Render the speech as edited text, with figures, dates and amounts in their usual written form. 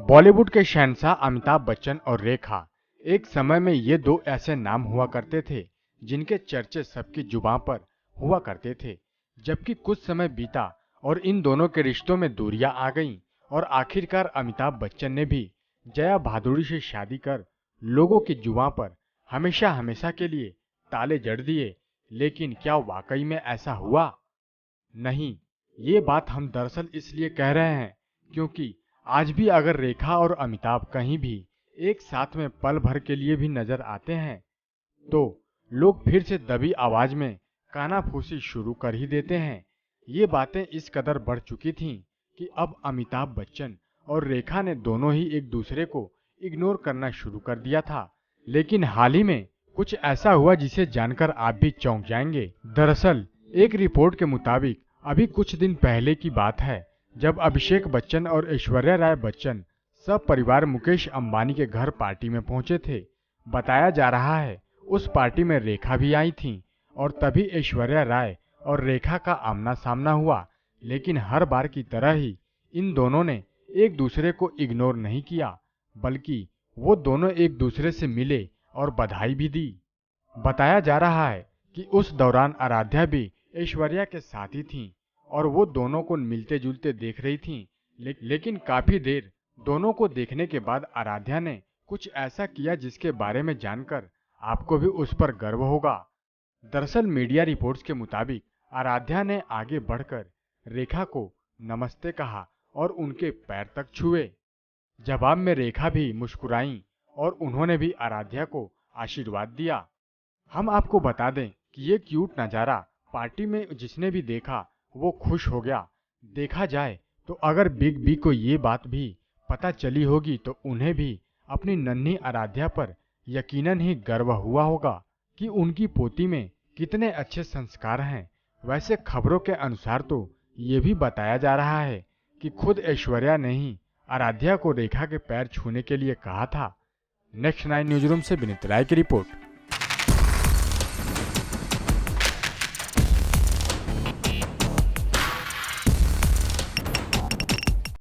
बॉलीवुड के शहंशाह अमिताभ बच्चन और रेखा, एक समय में ये दो ऐसे नाम हुआ करते थे जिनके चर्चे सबकी जुबां पर हुआ करते थे। जबकि कुछ समय बीता और इन दोनों के रिश्तों में दूरियां आ गईं और आखिरकार अमिताभ बच्चन ने भी जया भादुड़ी से शादी कर लोगों की जुबां पर हमेशा हमेशा के लिए ताले जड़ दिए। लेकिन क्या वाकई में ऐसा हुआ? नहीं, ये बात हम दरअसल इसलिए कह रहे हैं क्योंकि आज भी अगर रेखा और अमिताभ कहीं भी एक साथ में पल भर के लिए भी नजर आते हैं तो लोग फिर से दबी आवाज में कानाफूसी शुरू कर ही देते हैं। ये बातें इस कदर बढ़ चुकी थीं कि अब अमिताभ बच्चन और रेखा ने दोनों ही एक दूसरे को इग्नोर करना शुरू कर दिया था। लेकिन हाल ही में कुछ ऐसा हुआ जिसे जानकर आप भी चौंक जाएंगे। दरअसल एक रिपोर्ट के मुताबिक अभी कुछ दिन पहले की बात है जब अभिषेक बच्चन और ऐश्वर्या राय बच्चन सब परिवार मुकेश अंबानी के घर पार्टी में पहुंचे थे। बताया जा रहा है उस पार्टी में रेखा भी आई थी और तभी ऐश्वर्या राय और रेखा का आमना सामना हुआ। लेकिन हर बार की तरह ही इन दोनों ने एक दूसरे को इग्नोर नहीं किया, बल्कि वो दोनों एक दूसरे से मिले और बधाई भी दी। बताया जा रहा है कि उस दौरान आराध्या भी ऐश्वर्या के साथ ही थीं और वो दोनों को मिलते जुलते देख रही थीं। लेकिन काफी देर दोनों को देखने के बाद आराध्या ने कुछ ऐसा किया जिसके बारे में जानकर आपको भी उस पर गर्व होगा। दरअसल मीडिया रिपोर्ट्स के मुताबिक आराध्या ने आगे बढ़कर रेखा को नमस्ते कहा और उनके पैर तक छुए। जवाब में रेखा भी मुस्कुराईं और उन्होंने भी आराध्या को आशीर्वाद दिया। हम आपको बता दें कि ये क्यूट नज़ारा पार्टी में जिसने भी देखा वो खुश हो गया। देखा जाए तो अगर बिग बी को ये बात भी पता चली होगी तो उन्हें भी अपनी नन्ही आराध्या पर यकीनन ही गर्व हुआ होगा कि उनकी पोती में कितने अच्छे संस्कार हैं। वैसे खबरों के अनुसार तो ये भी बताया जा रहा है कि खुद ऐश्वर्या ने ही आराध्या को रेखा के पैर छूने के लिए कहा था। नेक्स्ट 9 न्यूज रूम से विनीत राय की रिपोर्ट।